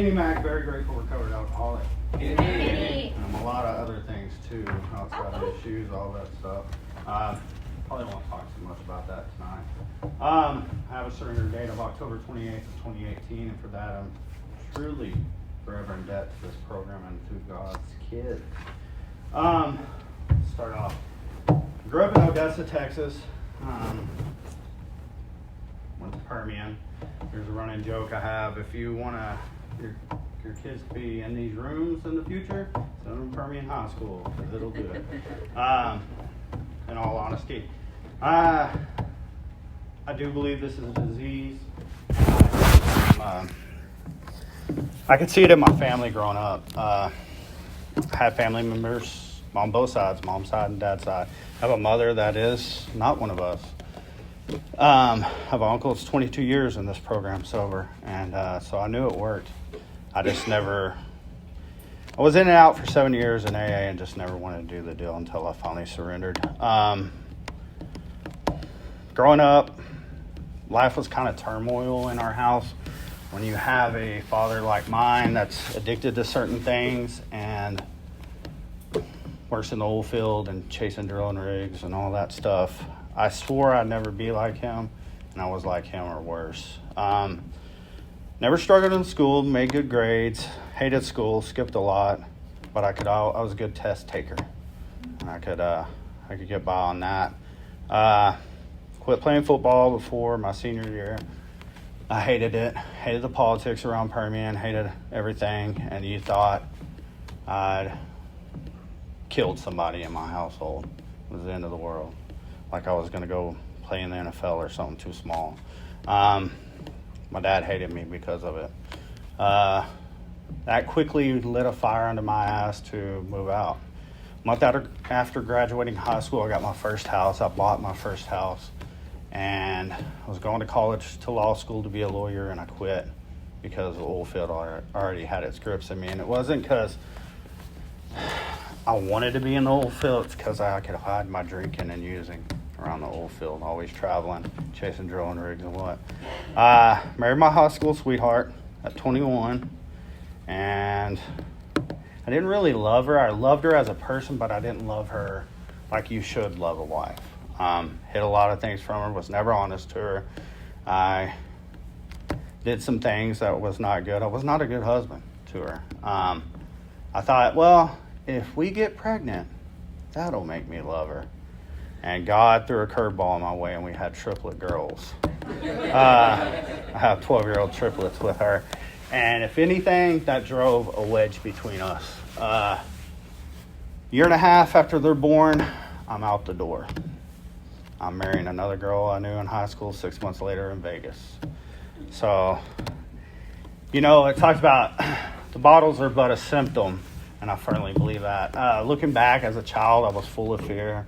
Kenny Mac, very grateful recovered alcoholic. Kenny. A lot of other things too, outside of issues, all that stuff. Probably won't talk too much about that tonight. I have a surrender date of October 28th of 2018, and for that I'm truly forever in debt to this program and to God's kids. Start off. Grew up in Odessa, Texas. Went to Permian. There's a running joke I have. If you want your kids to be in these rooms in the future, send them to Permian High School, because it'll do it. In all honesty. I do believe this is a disease. I could see it in my family growing up. I had family members on both sides, mom's side and dad's side. I have a mother that is not one of us. I have an uncle that's 22 years in this program sober, and so I knew it worked. I was in and out for 7 years in AA and just never wanted to do the deal until I finally surrendered. Growing up, life was kind of turmoil in our house. When you have a father like mine that's addicted to certain things and works in the oil field and chasing drilling rigs and all that stuff, I swore I'd never be like him, and I was like him or worse. Never struggled in school, made good grades, hated school, skipped a lot, but I was a good test taker, and I could get by on that. Quit playing football before my senior year. I hated it, hated the politics around Permian, hated everything, and you thought I'd killed somebody in my household. It was the end of the world. Like I was going to go play in the NFL or something too small. My dad hated me because of it. That quickly lit a fire under my ass to move out. A month after graduating high school, I got my first house. I bought my first house. And I was going to college to law school to be a lawyer, and I quit because the oil field already had its grips in me. And it wasn't because I wanted to be in the oil field. It's because I could hide my drinking and using around the oil field, always traveling, chasing drilling rigs and what. Married my high school sweetheart at 21, and I didn't really love her. I loved her as a person, but I didn't love her like you should love a wife. Hid a lot of things from her, was never honest to her. I did some things that was not good. I was not a good husband to her. I thought, well, if we get pregnant, that'll make me love her. And God threw a curveball my way, and we had triplet girls. I have 12-year-old triplets with her. And if anything, that drove a wedge between us. Year and a half after they're born, I'm out the door. I'm marrying another girl I knew in high school 6 months later in Vegas. So, it talks about the bottles are but a symptom, and I firmly believe that. Looking back as a child, I was full of fear.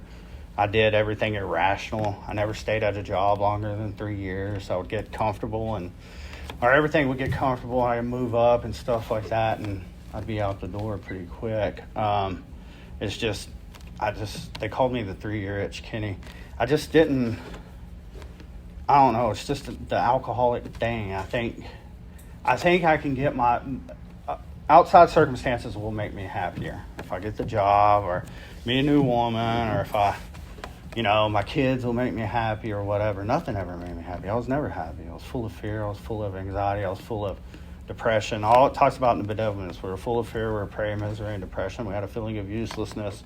I did everything irrational. I never stayed at a job longer than 3 years. I would get comfortable, or everything would get comfortable. I'd move up and stuff like that, and I'd be out the door pretty quick. They called me the 3-year itch, Kenny. I just didn't, I don't know, it's just the alcoholic thing. I think I can get my, outside circumstances will make me happier. If I get the job, or meet a new woman, or if my kids will make me happy or whatever. Nothing ever made me happy. I was never happy. I was full of fear. I was full of anxiety. I was full of depression. All it talks about in the benevolence, we were full of fear, we were prey, misery, and depression. We had a feeling of uselessness.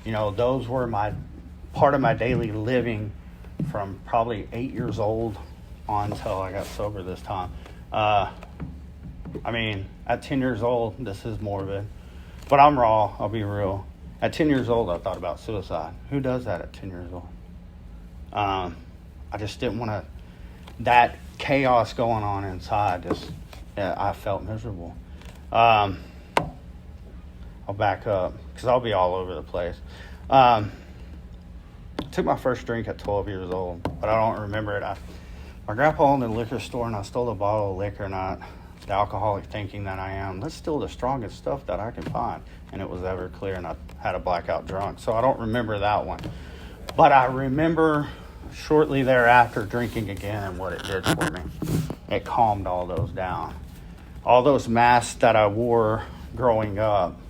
Those were part of my daily living from probably 8 years old on until I got sober this time. At 10 years old, this is morbid, but I'm raw, I'll be real. At 10 years old, I thought about suicide. Who does that at 10 years old? I just didn't want that chaos going on inside. I felt miserable. I'll back up because I'll be all over the place. I took my first drink at 12 years old, but I don't remember it. My grandpa owned a liquor store, and I stole a bottle of liquor, not the alcoholic thinking that I am. Let's steal the strongest stuff that I can find. And it was Everclear, and I had a blackout drunk. So I don't remember that one. But I remember shortly thereafter drinking again and what it did for me. It calmed all those down. all those masks that I wore growing up,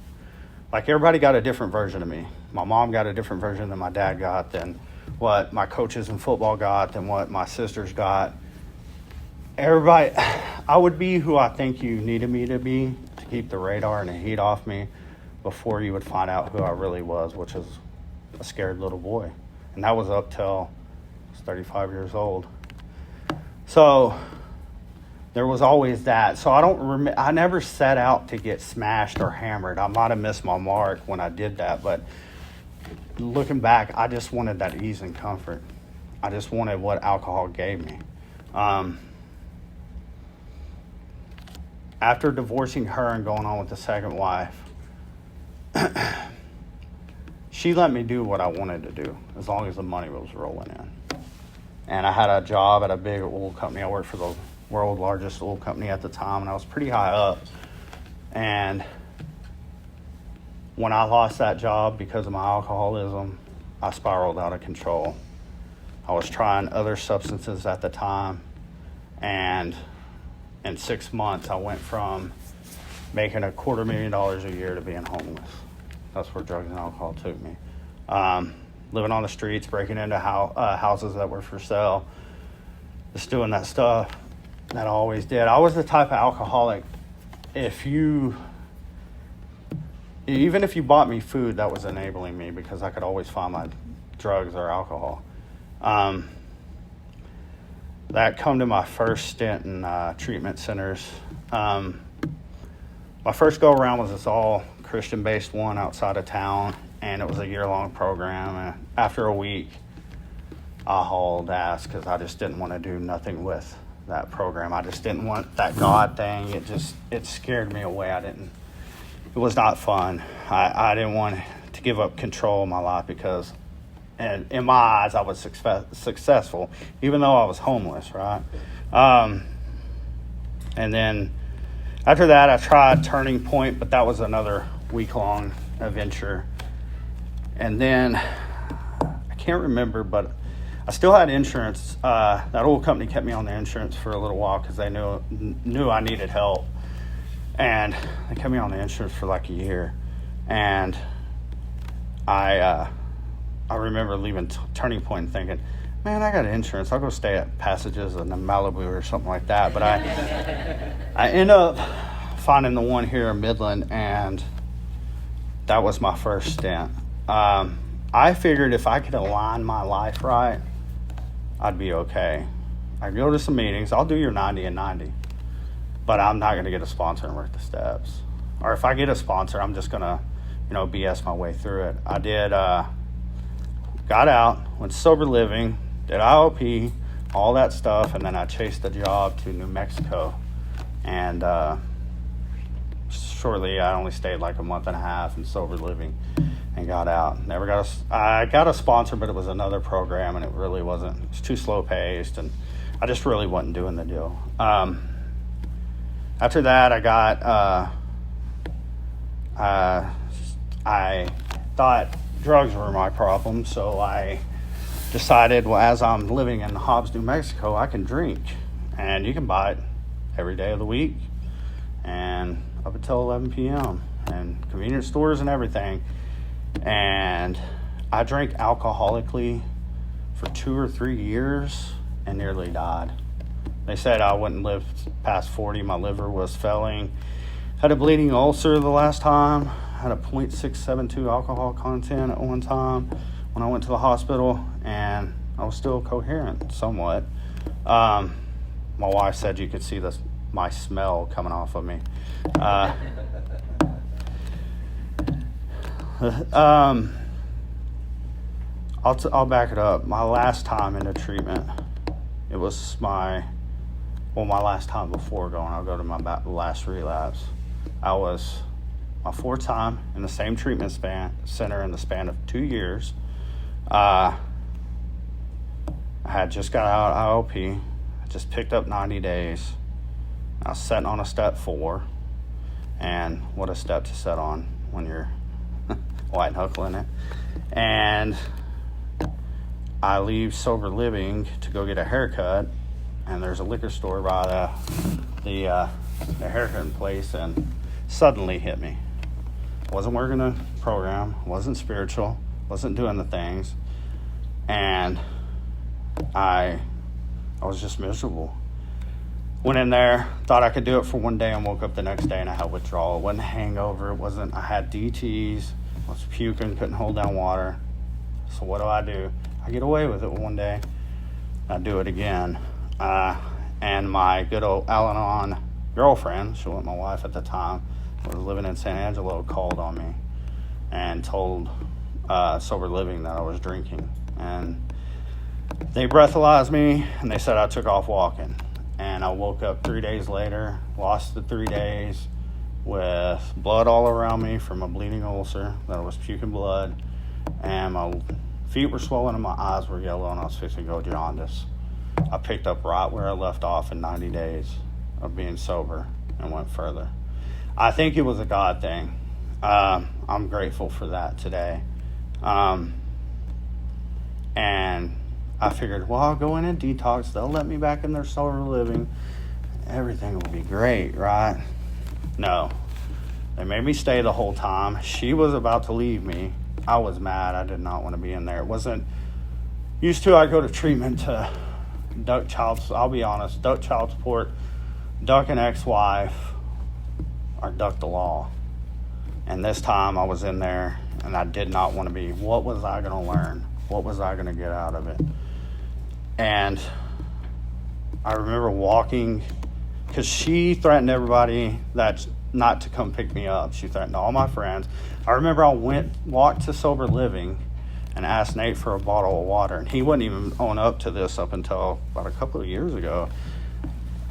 like everybody got a different version of me. My mom got a different version than my dad got, than what my coaches in football got, than what my sisters got. Everybody, I would be who I think you needed me to be to keep the radar and the heat off me before you would find out who I really was, which is a scared little boy. And that was up till I was 35 years old. So there was always that. So I never set out to get smashed or hammered. I might have missed my mark when I did that, but looking back, I just wanted that ease and comfort. I just wanted what alcohol gave me. After divorcing her and going on with the second wife, she let me do what I wanted to do as long as the money was rolling in. And I had a job at a big oil company. I worked for the world's largest oil company at the time, and I was pretty high up. And when I lost that job because of my alcoholism, I spiraled out of control. I was trying other substances at the time, and in 6 months, I went from making $250,000 a year to being homeless. That's where drugs and alcohol took me. Living on the streets, breaking into houses that were for sale, just doing that stuff that I always did. I was the type of alcoholic, even if you bought me food, that was enabling me because I could always find my drugs or alcohol. That come to my first stint in treatment centers. My first go-around was this all Christian-based one outside of town, and it was a year-long program. And after a week, I hauled ass because I just didn't want to do nothing with that program. I just didn't want that God thing. It scared me away. It was not fun. I didn't want to give up control of my life because, and in my eyes, I was successful, even though I was homeless, right? And then after that, I tried Turning Point, but that was another week-long adventure. And then, I can't remember, but I still had insurance. That old company kept me on the insurance for a little while because they knew I needed help. And they kept me on the insurance for like a year. And I remember leaving Turning Point and thinking, man, I got insurance. I'll go stay at Passages in Malibu or something like that. But I end up finding the one here in Midland, and that was my first stint. I figured if I could align my life right, I'd be okay. I go to some meetings. I'll do your 90 and 90, but I'm not going to get a sponsor and work the steps. Or if I get a sponsor, I'm just going to, BS my way through it. I did, got out, went sober living, did IOP, all that stuff, and then I chased a job to New Mexico. And shortly, I only stayed like a month and a half in sober living and got out. I got a sponsor, but it was another program, and it really wasn't. It was too slow paced, and I just really wasn't doing the deal. After that, I thought drugs were my problem, so I decided, well, as I'm living in Hobbs, New Mexico, I can drink, and you can buy it every day of the week and up until 11 p.m. and convenience stores and everything. And I drank alcoholically for 2 or 3 years and nearly died. They said I wouldn't live past 40. My liver was failing. Had a bleeding ulcer the last time. Had a 0.672 alcohol content at one time when I went to the hospital, and I was still coherent somewhat. My wife said you could see my smell coming off of me. I'll back it up. My last time into treatment, it was my last time before going. I'll go to my last relapse. I was my 4th time in the same treatment center in the span of 2 years. I had just got out of IOP. I just picked up 90 days. I was sitting on a step 4, and what a step to sit on when you're white knuckling it. And I leave sober living to go get a haircut, and there's a liquor store by the the haircutting place and suddenly hit me. Wasn't working the program, wasn't spiritual, wasn't doing the things, and I was just miserable. Went in there, thought I could do it for one day, and woke up the next day and I had withdrawal. It wasn't a hangover, I had DTs, I was puking, couldn't hold down water. So what do? I get away with it one day, I do it again. And my good old Al-Anon girlfriend, she wasn't my wife at the time, was living in San Angelo, called on me and told Sober Living that I was drinking. And they breathalyzed me and they said I took off walking. And I woke up 3 days later, lost the 3 days with blood all around me from a bleeding ulcer that I was puking blood. And my feet were swollen and my eyes were yellow and I was fixing to go jaundice. I picked up right where I left off in 90 days of being sober and went further. I think it was a God thing. I'm grateful for that today. And I figured, well, I'll go in and detox. They'll let me back in their sober living. Everything will be great, right? No. They made me stay the whole time. She was about to leave me. I was mad. I did not want to be in there. It wasn't... Used to, I go to treatment to duck I'll be honest, duck child support, duck an ex-wife, or duck the law. And this time I was in there and I did not want to be. What was I going to learn? What was I going to get out of it? And I remember walking, because she threatened everybody that's not to come pick me up. She threatened all my friends. I remember I walked to Sober Living and asked Nate for a bottle of water, and he wouldn't even own up to this up until about a couple of years ago.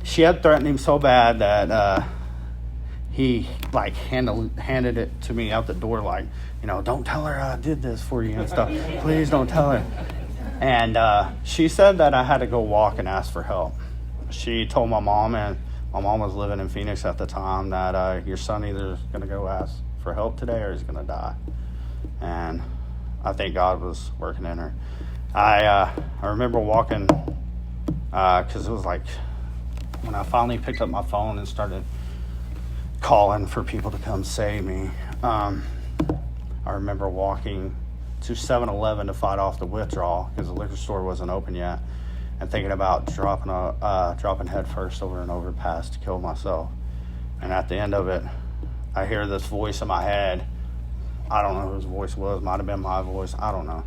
She had threatened him so bad that he handed it to me out the door, like, don't tell her I did this for you and stuff. Please don't tell her. And she said that I had to go walk and ask for help. She told my mom, and my mom was living in Phoenix at the time, that your son either is going to go ask for help today or he's going to die. And I think God was working in her. I remember walking, because it was like when I finally picked up my phone and started calling for people to come save me. I remember walking to 7-Eleven to fight off the withdrawal because the liquor store wasn't open yet, and thinking about dropping head first over an overpass to kill myself. And at the end of it, I hear this voice in my head. I don't know whose voice it was. Might have been my voice. I don't know.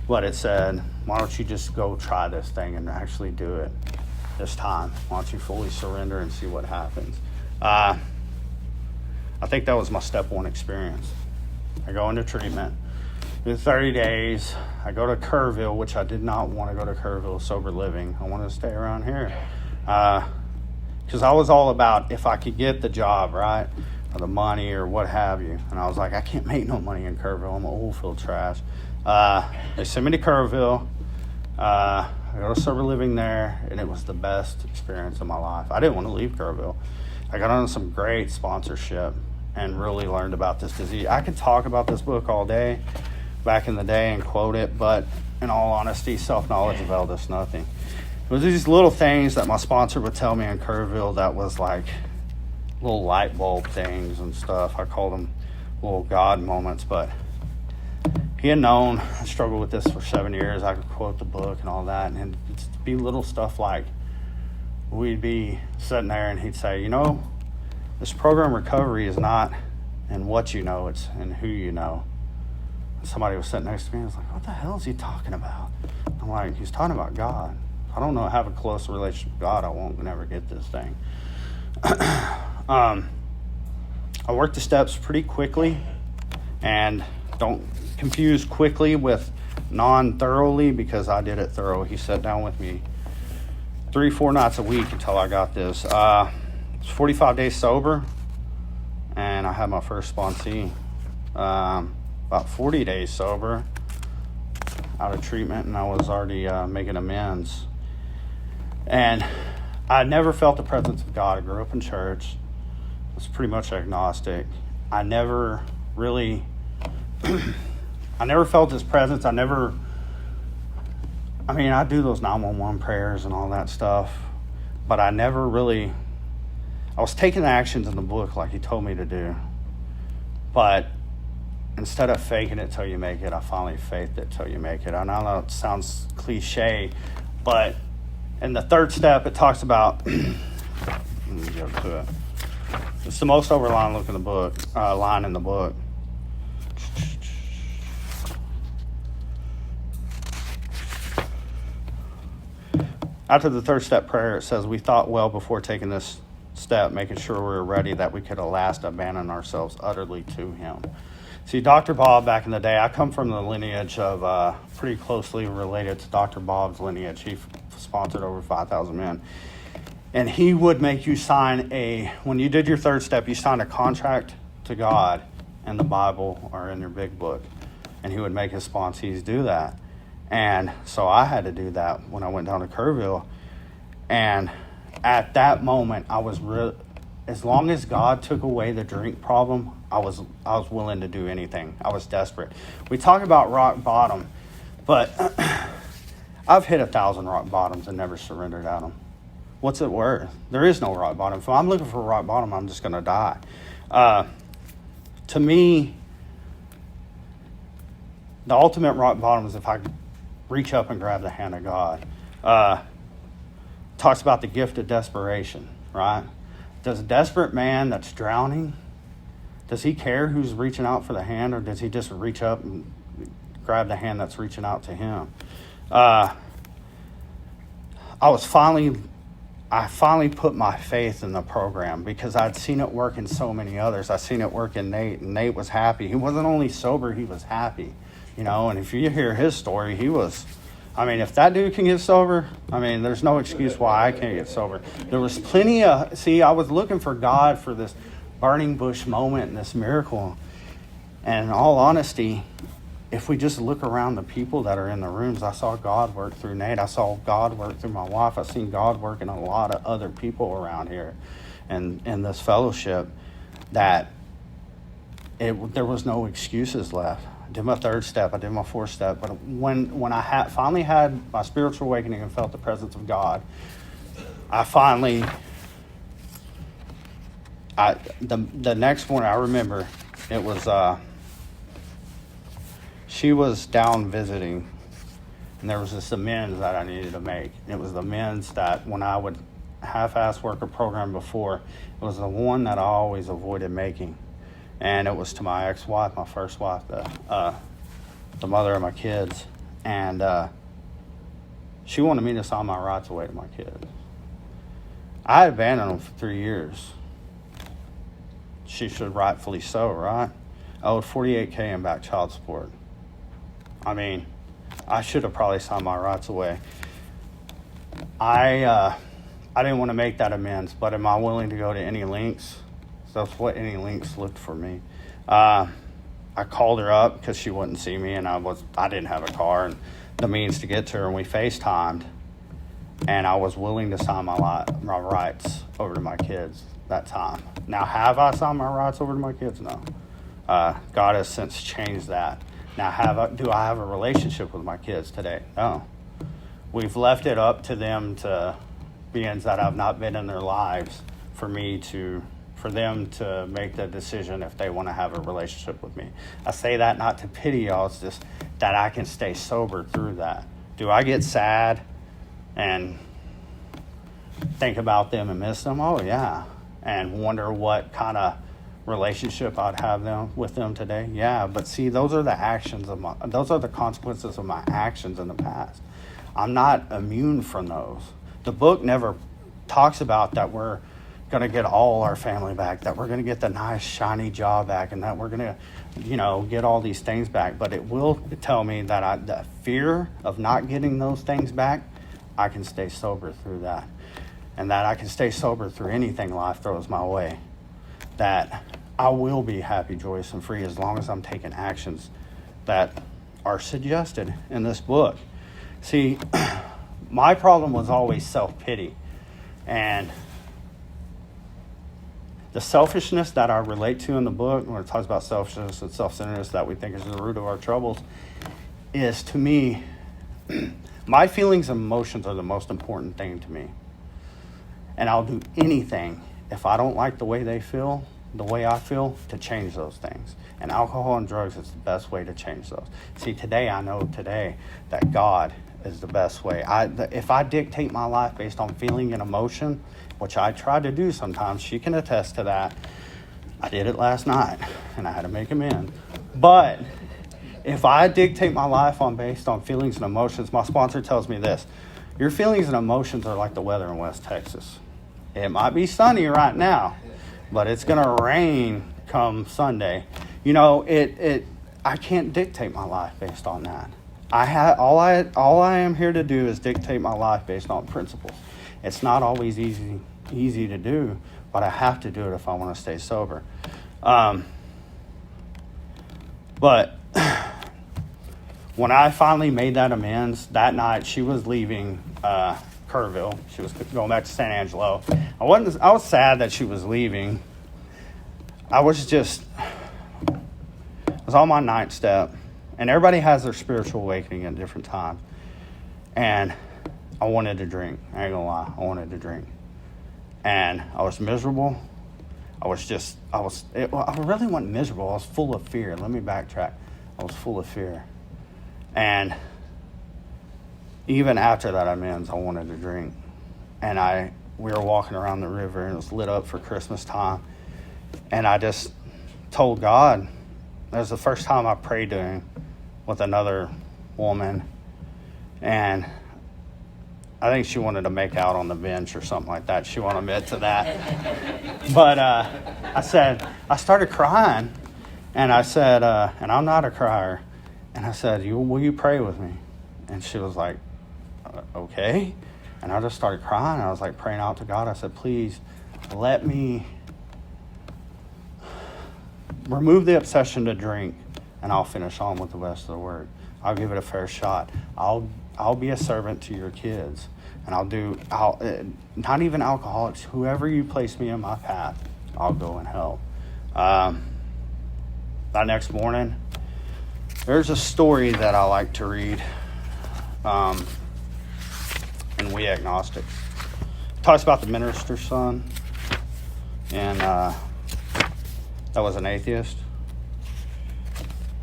But it said, why don't you just go try this thing and actually do it this time? Why don't you fully surrender and see what happens? I think that was my step one experience. I go into treatment. In 30 days, I go to Kerrville, which I did not want to go to Kerrville Sober Living. I wanted to stay around here. Because I was all about if I could get the job, right? Or the money or what have you. And I was like, I can't make no money in Kerrville. I'm an oil field trash. They sent me to Kerrville. I go to Sober Living there, and it was the best experience of my life. I didn't want to leave Kerrville. I got on some great sponsorship and really learned about this disease. I could talk about this book all day back in the day and quote it, but in all honesty, self-knowledge availed us nothing. It was these little things that my sponsor would tell me in Kerrville that was like little light bulb things and stuff. I called them little God moments, but he had known I struggled with this for 7 years. I could quote the book and all that, and it'd be little stuff like we'd be sitting there and he'd say, this program recovery is not in what you know, it's in who you know. And somebody was sitting next to me and I was like, what the hell is he talking about? I'm like, he's talking about God. I don't know, have a close relationship with God, I won't never get this thing. I worked the steps pretty quickly, and don't confuse quickly with non-thoroughly, because I did it thorough. He sat down with me 3-4 nights a week until I got this. It was 45 days sober, and I had my first sponsee. About 40 days sober, out of treatment, and I was already making amends. And I never felt the presence of God. I grew up in church. I was pretty much agnostic. I never really, I never felt his presence. I do those 911 prayers and all that stuff, but I I was taking actions in the book like he told me to do. But instead of faking it till you make it, I finally faked it till you make it. I know it sounds cliche, but in the third step, it talks about, let me go to it. It's the most overline look in the book, line in the book. After the third step prayer, it says, we thought well before taking this step, making sure we were ready that we could at last abandon ourselves utterly to him. See, Dr. Bob, back in the day, I come from the lineage of pretty closely related to Dr. Bob's lineage. He sponsored over 5,000 men. And he would make you sign when you did your third step, you signed a contract to God in the Bible or in your big book. And he would make his sponsees do that. And so I had to do that when I went down to Kerrville. And at that moment, I was as long as God took away the drink problem, I was willing to do anything. I was desperate. We talk about rock bottom, but I've hit 1,000 rock bottoms and never surrendered at them. What's it worth? There is no rock bottom. If I'm looking for rock bottom, I'm just going to die. To me, the ultimate rock bottom is if I reach up and grab the hand of God. Talks about the gift of desperation, right? Does a desperate man that's drowning, does he care who's reaching out for the hand, or does he just reach up and grab the hand that's reaching out to him? I finally put my faith in the program because I'd seen it work in so many others. I'd seen it work in Nate, and Nate was happy. He wasn't only sober, he was happy. And if you hear his story, if that dude can get sober, there's no excuse why I can't get sober. There was plenty I was looking for God for this burning bush moment and this miracle. And in all honesty, if we just look around the people that are in the rooms, I saw God work through Nate. I saw God work through my wife. I've seen God work in a lot of other people around here and in this fellowship that there was no excuses left. I did my third step. I did my fourth step. But when I finally had my spiritual awakening and felt the presence of God, the next morning, I remember it was, she was down visiting, and there was this amends that I needed to make. It was the amends that when I would half-ass work a program before, it was the one that I always avoided making. And it was to my ex-wife, my first wife, the mother of my kids. And she wanted me to sign my rights away to my kids. I had abandoned them for 3 years. She should rightfully so, right? I owed $48K in back child support. I should have probably signed my rights away. I didn't want to make that amends, but am I willing to go to any lengths? So that's what any links looked for me. I called her up because she wouldn't see me, and I didn't have a car and the means to get to her, and we FaceTimed, and I was willing to sign my rights over to my kids that time. Now, have I signed my rights over to my kids? No. God has since changed that. Now, do I have a relationship with my kids today? No. We've left it up to them, to beings that have not been in their lives, for them to make the decision if they want to have a relationship with me. I say that not to pity y'all, it's just that I can stay sober through that. Do I get sad and think about them and miss them? Oh, yeah. And wonder what kind of relationship I'd have with them today? Yeah, but see, those are the consequences of my actions in the past. I'm not immune from those. The book never talks about that we're going to get all our family back, that we're going to get the nice shiny job back, and that we're going to get all these things back. But it will tell me that the fear of not getting those things back, I can stay sober through that, and that I can stay sober through anything life throws my way, that I will be happy, joyous, and free as long as I'm taking actions that are suggested in this book. See, my problem was always self-pity, and the selfishness that I relate to in the book, when it talks about selfishness and self-centeredness that we think is the root of our troubles, is, to me, my feelings and emotions are the most important thing to me. And I'll do anything if I don't like the way they feel, the way I feel, to change those things. And alcohol and drugs is the best way to change those. See, today I know that God is the best way. If I dictate my life based on feeling and emotion, which I try to do sometimes, she can attest to that. I did it last night, and I had to make amends. But if I dictate my life based on feelings and emotions, my sponsor tells me this: your feelings and emotions are like the weather in West Texas. It might be sunny right now, but it's going to rain come Sunday. I can't dictate my life based on that. All I am here to do is dictate my life based on principles. It's not always easy to do, but I have to do it if I want to stay sober. But when I finally made that amends, that night she was leaving Kerrville. She was going back to San Angelo. I was sad that she was leaving. I was on my 9th step, and everybody has their spiritual awakening at different times. And I wanted to drink. I ain't gonna lie, I wanted to drink. And I was miserable. I really wasn't miserable. I was full of fear. Let me backtrack. I was full of fear. And even after that amends, I wanted to drink. And we were walking around the river, and it was lit up for Christmas time. And I just told God, that was the first time I prayed to him with another woman. And I think she wanted to make out on the bench or something like that. She won't admit to that. But I started crying. And I said, and I'm not a crier. And I said, will you pray with me? And she was like, okay. And I just started crying. I was like praying out to God. I said, please let me remove the obsession to drink, and I'll finish on with the rest of the word. I'll give it a fair shot. I'll be a servant to your kids, and I'll not even alcoholics, whoever you place me in my path, I'll go and help. That next morning, there's a story that I like to read in We Agnostics. It talks about the minister's son, and that was an atheist.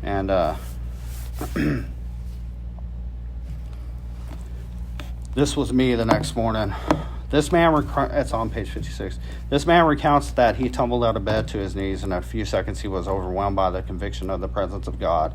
And this was me the next morning. This man, it's on page 56. This man recounts that he tumbled out of bed to his knees, and in a few seconds he was overwhelmed by the conviction of the presence of God.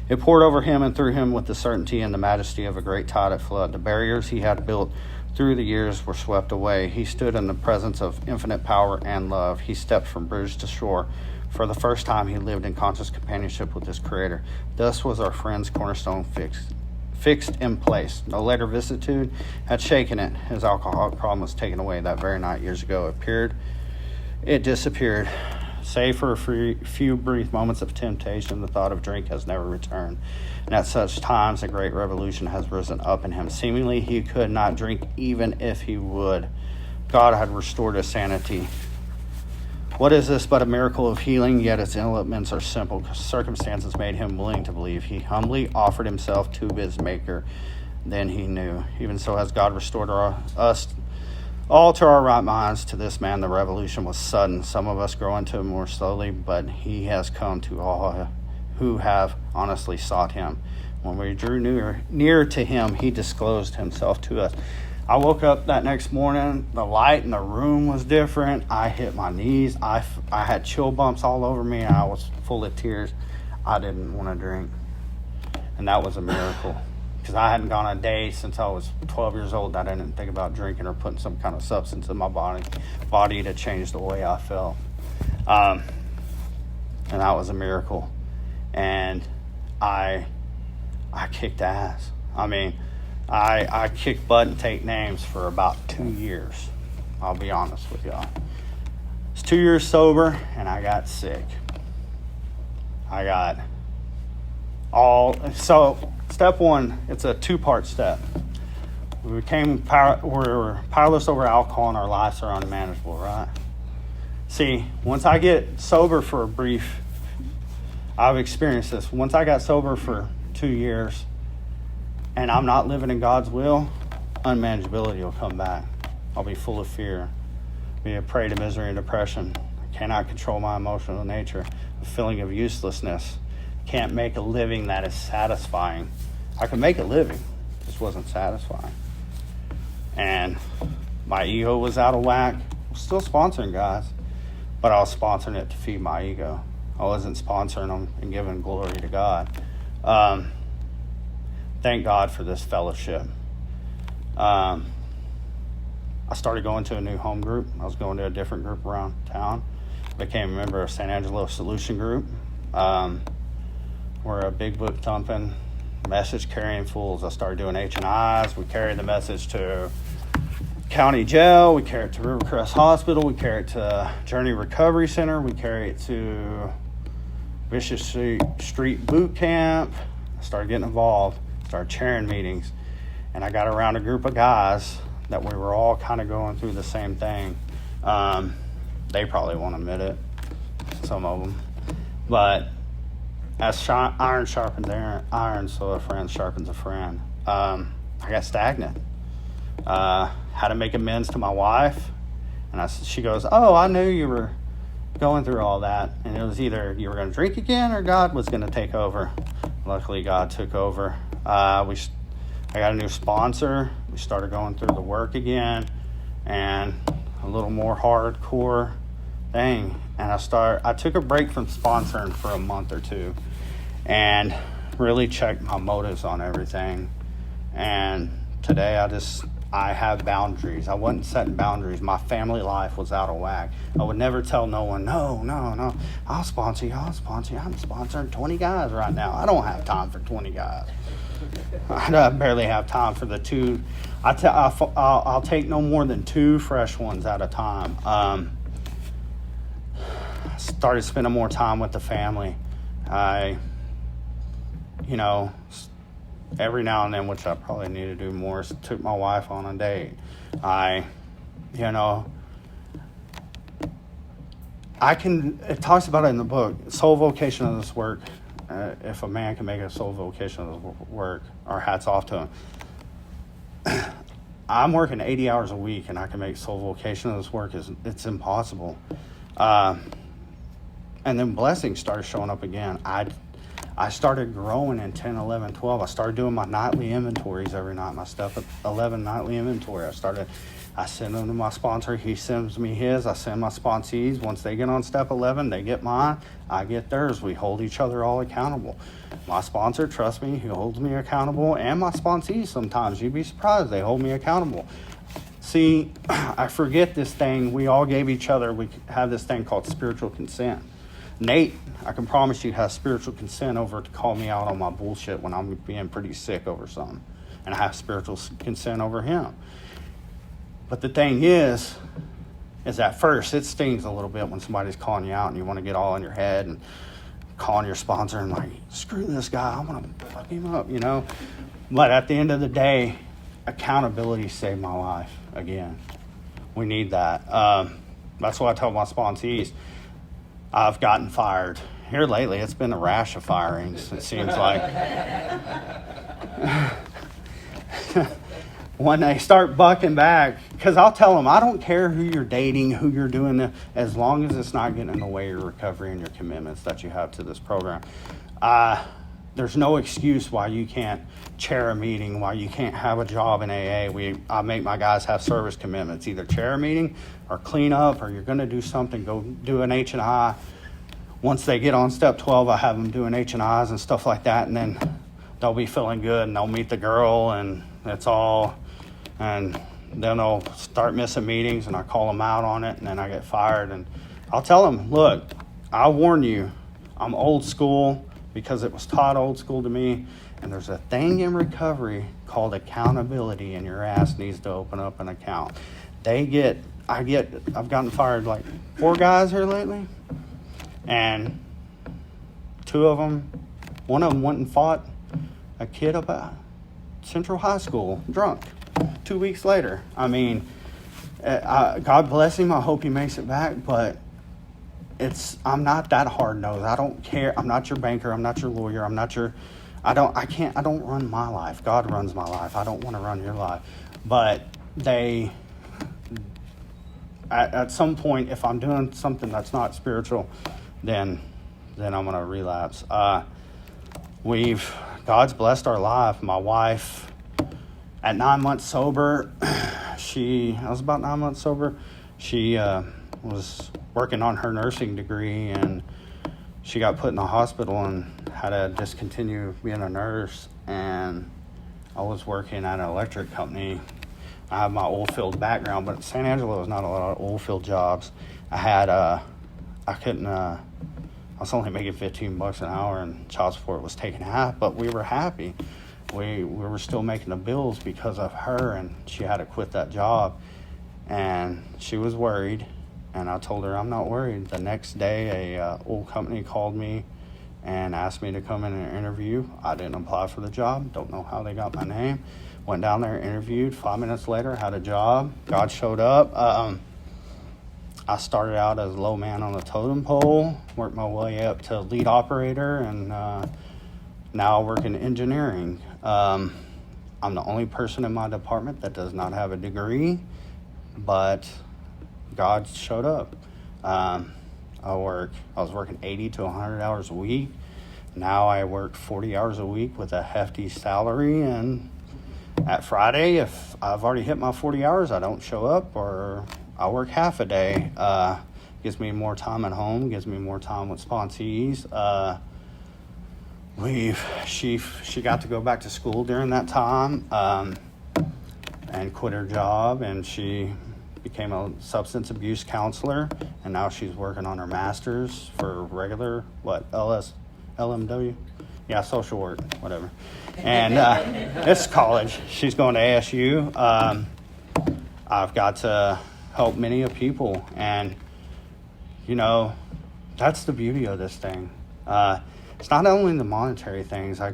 It poured over him and through him with the certainty and the majesty of a great tide at flood. The barriers he had built through the years were swept away. He stood in the presence of infinite power and love. He stepped from bridge to shore. For the first time, he lived in conscious companionship with his Creator. Thus was our friend's cornerstone fixed in place. No later vicissitude had shaken it. His alcoholic problem was taken away that very night years ago. It disappeared. Save for a few brief moments of temptation, the thought of drink has never returned. And at such times, a great revolution has risen up in him. Seemingly, he could not drink even if he would. God had restored his sanity. What is this but a miracle of healing? Yet its elements are simple. Circumstances made him willing to believe. He humbly offered himself to his Maker. Then he knew. Even so has God restored us all to our right minds. To this man, the revolution was sudden. Some of us grow into it more slowly, but he has come to all who have honestly sought him. When we drew near to him, he disclosed himself to us. I woke up that next morning, the light in the room was different. I hit my knees. I had chill bumps all over me, and I was full of tears. I didn't want to drink. And that was a miracle. Because I hadn't gone a day since I was 12 years old that I didn't think about drinking or putting some kind of substance in my body to change the way I felt. And that was a miracle. And I kicked ass. I mean, I kicked butt and take names for about 2 years. I'll be honest with y'all. It's 2 years sober, and I got sick. So step one, it's a 2-part step. We were powerless over alcohol, and our lives are unmanageable, right? See, once I get sober for a brief, I've experienced this. Once I got sober for 2 years, and I'm not living in God's will, unmanageability will come back. I'll be full of fear. be a prey to misery and depression. I cannot control my emotional nature. A feeling of uselessness. Can't make a living that is satisfying. I could make a living, just wasn't satisfying. And my ego was out of whack. I was still sponsoring guys, but I was sponsoring it to feed my ego. I wasn't sponsoring them and giving glory to God. Thank God for this fellowship. I started going to a new home group. I was going to a different group around town. Became a member of San Angelo Solution Group. We're a big book thumping, message carrying fools. I started doing H&Is. We carried the message to county jail. We carry it to Rivercrest Hospital. We carry it to Journey Recovery Center. We carry it to Vicious Street Boot Camp. I started getting involved, started chairing meetings, and I got around a group of guys that we were all kind of going through the same thing. They probably won't admit it, some of them. But as iron sharpens iron, so a friend sharpens a friend. I got stagnant. Had to make amends to my wife. And she goes, "Oh, I knew you were going through all that." And it was either you were going to drink again or God was going to take over. Luckily, God took over. I got a new sponsor. We started going through the work again and a little more hardcore thing. And I took a break from sponsoring for a month or two and really checked my motives on everything. And today I have boundaries. I wasn't setting boundaries. My family life was out of whack. I would never tell no one, no, I'll sponsor you. I'm sponsoring 20 guys right now. I don't have time for 20 guys. I barely have time for the two. I'll take no more than 2 fresh ones at a time. Started spending more time with the family. Every now and then, which I probably need to do more, is took my wife on a date. It talks about it in the book, sole vocation of this work. If a man can make a sole vocation of this work, our hats off to him. I'm working 80 hours a week and I can make sole vocation of this work. It's impossible. And then blessings started showing up again. I started growing in 10, 11, 12. I started doing my nightly inventories every night, my step 11 nightly inventory. I send them to my sponsor. He sends me his. I send my sponsees. Once they get on step 11, they get mine. I get theirs. We hold each other all accountable. My sponsor, trust me, he holds me accountable. And my sponsees sometimes, you'd be surprised, they hold me accountable. See, I forget this thing. We all gave each other, we have this thing called spiritual consent. Nate, I can promise you, has spiritual consent over to call me out on my bullshit when I'm being pretty sick over something. And I have spiritual consent over him. But the thing is at first it stings a little bit when somebody's calling you out and you want to get all in your head and calling your sponsor and like, screw this guy, I want to fuck him up, But at the end of the day, accountability saved my life again. We need that. That's what I tell my sponsees. I've gotten fired. Here lately, it's been a rash of firings, it seems like. When they start bucking back, because I'll tell them, I don't care who you're dating, who you're doing this, as long as it's not getting in the way of your recovery and your commitments that you have to this program. There's no excuse why you can't chair a meeting, why you can't have a job in AA. I make my guys have service commitments, either chair a meeting or clean up, or you're going to do something, go do an H&I. Once they get on step 12, I have them doing H&Is and stuff like that, and then they'll be feeling good, and they'll meet the girl, and that's all. And then they'll start missing meetings, and I call them out on it, and then I get fired. And I'll tell them, look, I warn you, I'm old school because it was taught old school to me, and there's a thing in recovery called accountability, and your ass needs to open up an account. I've gotten fired like 4 guys here lately, and 2 of them, one of them went and fought a kid up at Central High School, drunk. 2 weeks later. I mean, God bless him. I hope he makes it back, but I'm not that hard-nosed. I don't care. I'm not your banker. I'm not your lawyer. I don't run my life. God runs my life. I don't want to run your life. But at some point, if I'm doing something that's not spiritual, then I'm going to relapse. God's blessed our life. My wife, at 9 months sober, I was about 9 months sober. She was working on her nursing degree, and she got put in the hospital and had to discontinue being a nurse. And I was working at an electric company. I have my oil field background, but San Angelo is not a lot of oil field jobs. I was only making $15 an hour, and child support was taking half, but we were happy. We were still making the bills because of her, and she had to quit that job. And she was worried, and I told her I'm not worried. The next day, a oil company called me and asked me to come in and interview. I didn't apply for the job. Don't know how they got my name. Went down there, interviewed. 5 minutes later, had a job. God showed up. I started out as low man on the totem pole, worked my way up to lead operator, and now I work in engineering. I'm the only person in my department that does not have a degree, but God showed up. I was working 80 to 100 hours a week. Now I work 40 hours a week with a hefty salary, and at Friday, if I've already hit my 40 hours, I don't show up, or I work half a day. Gives me more time at home, gives me more time with sponsees. She got to go back to school during that time, and quit her job, and she became a substance abuse counselor, and now she's working on her master's for regular, LMW? Yeah, social work, whatever. And it's college. She's going to ASU. I've got to help many of people, and that's the beauty of this thing. It's not only the monetary things. I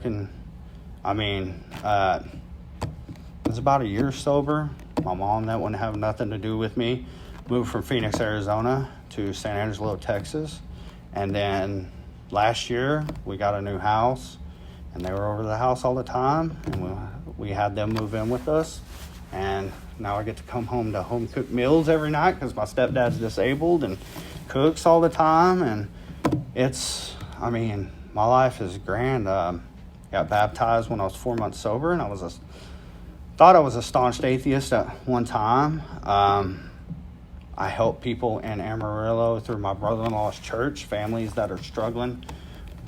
was about a year sober. My mom, that wouldn't have nothing to do with me, moved from Phoenix, Arizona to San Angelo, Texas. And then last year we got a new house, and they were over the house all the time, and we had them move in with us. And now I get to come home to home cooked meals every night because my stepdad's disabled and cooks all the time. And my life is grand. Got baptized when I was 4 months sober, and thought I was a staunch atheist at one time. I help people in Amarillo through my brother-in-law's church, families that are struggling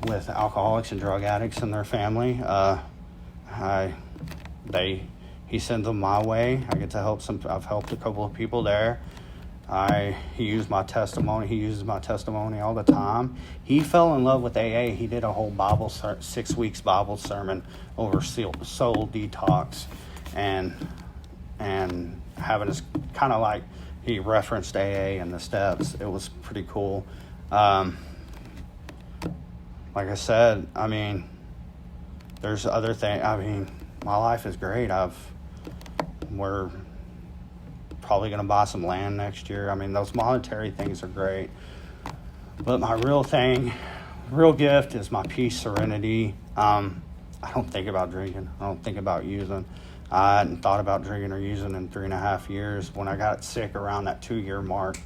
with alcoholics and drug addicts in their family. He sends them my way. I get to help I've helped a couple of people there. He used my testimony. He uses my testimony all the time. He fell in love with AA. He did a whole 6 weeks Bible sermon over soul detox, and having this kind of like, he referenced AA and the steps. It was pretty cool. Like I said, there's other things. My life is great. We're probably going to buy some land next year. Those monetary things are great. But my real gift is my peace, serenity. I don't think about drinking. I don't think about using. I hadn't thought about drinking or using in 3.5 years. When I got sick around that 2-year mark,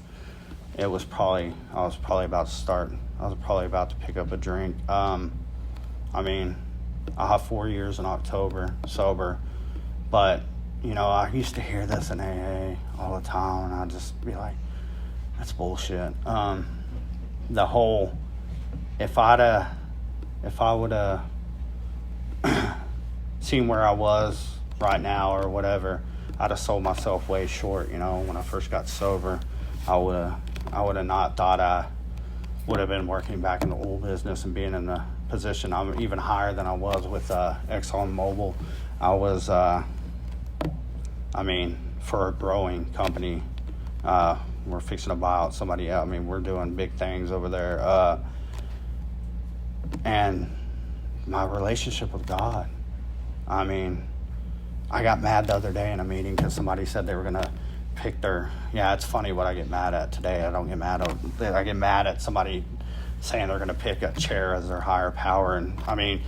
I was probably about to start. I was probably about to pick up a drink. I'll have 4 years in October sober, but I used to hear this in AA all the time, and I'd just be like, that's bullshit. The whole, if I would have seen where I was right now or whatever, I'd have sold myself way short. When I first got sober, I would have not thought I would have been working back in the oil business and being in the position I'm even higher than I was with ExxonMobil. I was, for a growing company, we're fixing to buy out somebody else. We're doing big things over there. And my relationship with God, I got mad the other day in a meeting because somebody said they were going to pick it's funny what I get mad at today. I don't get mad. I get mad at somebody saying they're going to pick a chair as their higher power. And I mean,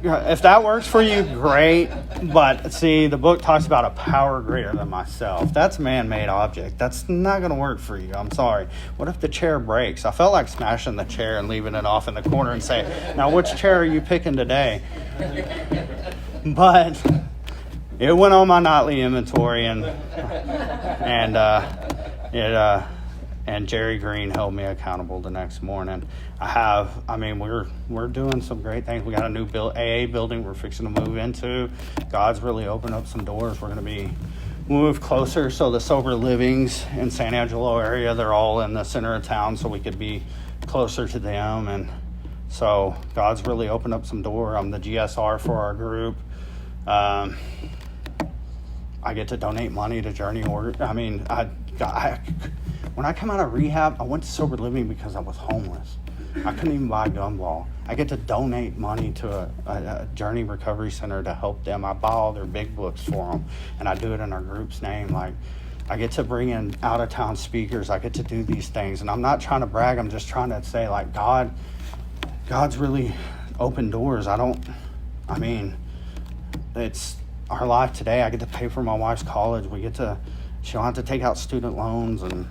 if that works for you, great. But see, the book talks about a power greater than myself. That's a man-made object. That's not going to work for you. I'm sorry. What if the chair breaks? I felt like smashing the chair and leaving it off in the corner and saying, now which chair are you picking today? But it went on my nightly inventory, and Jerry Green held me accountable the next morning. We're doing some great things. We got a new AA building we're fixing to move into. God's really opened up some doors. We're going to be moved closer. So the sober livings in San Angelo area, they're all in the center of town, so we could be closer to them. And so God's really opened up some door. I'm the GSR for our group. I get to donate money to Journey Order. When I come out of rehab, I went to sober living because I was homeless. I couldn't even buy a gumball. I get to donate money to a Journey Recovery Center to help them. I buy all their big books for them, and I do it in our group's name. Like, I get to bring in out-of-town speakers. I get to do these things, and I'm not trying to brag. I'm just trying to say, like, God's really opened doors. It's our life today. I get to pay for my wife's college. She don't have to take out student loans, and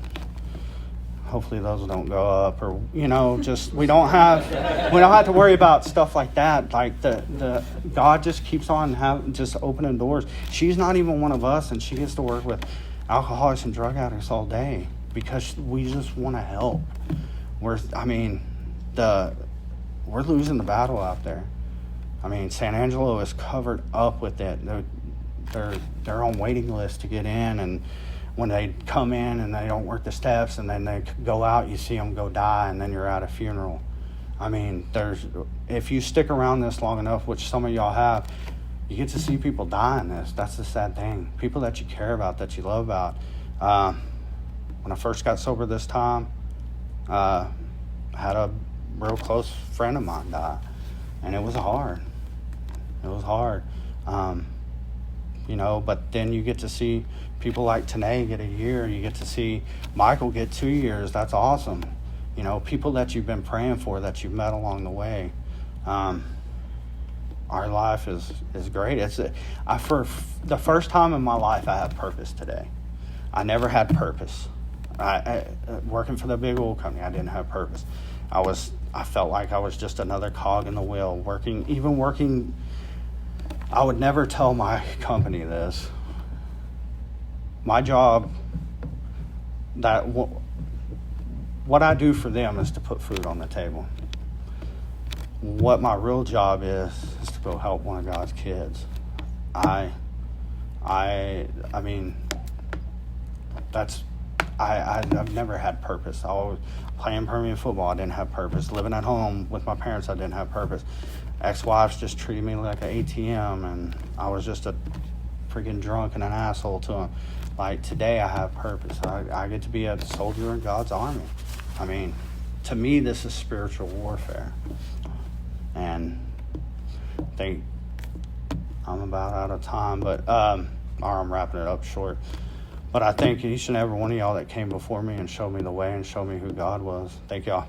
hopefully those don't go up, or we don't have to worry about stuff like that. Like the God just keeps on just opening doors. She's not even one of us, and she gets to work with alcoholics and drug addicts all day because we just want to help. We're losing the battle out there. San Angelo is covered up with it. They're on waiting lists to get in, and when they come in and they don't work the steps and then they go out, you see them go die, and then you're at a funeral. If you stick around this long enough, which some of y'all have, you get to see people die in this. That's the sad thing. People that you care about, that you love about. When I first got sober this time, I had a real close friend of mine die, and it was hard. But then you get to see people like Tanae get a year. You get to see Michael get 2 years. That's awesome. People that you've been praying for, that you've met along the way. Our life is great. For the first time in my life, I have purpose today. I never had purpose. Working for the big oil company, I didn't have purpose. I felt like I was just another cog in the wheel. Working. I would never tell my company this. My job, what I do for them is to put food on the table. What my real job is to go help one of God's kids. I've never had purpose. I was playing Permian football, I didn't have purpose. Living at home with my parents, I didn't have purpose. Ex-wives just treated me like an ATM, and I was just a freaking drunk and an asshole to them. Like, today I have purpose. I get to be a soldier in God's army. To me, this is spiritual warfare. And I think I'm about out of time, but or I'm wrapping it up short. But I thank each and every one of y'all that came before me and showed me the way and showed me who God was. Thank y'all.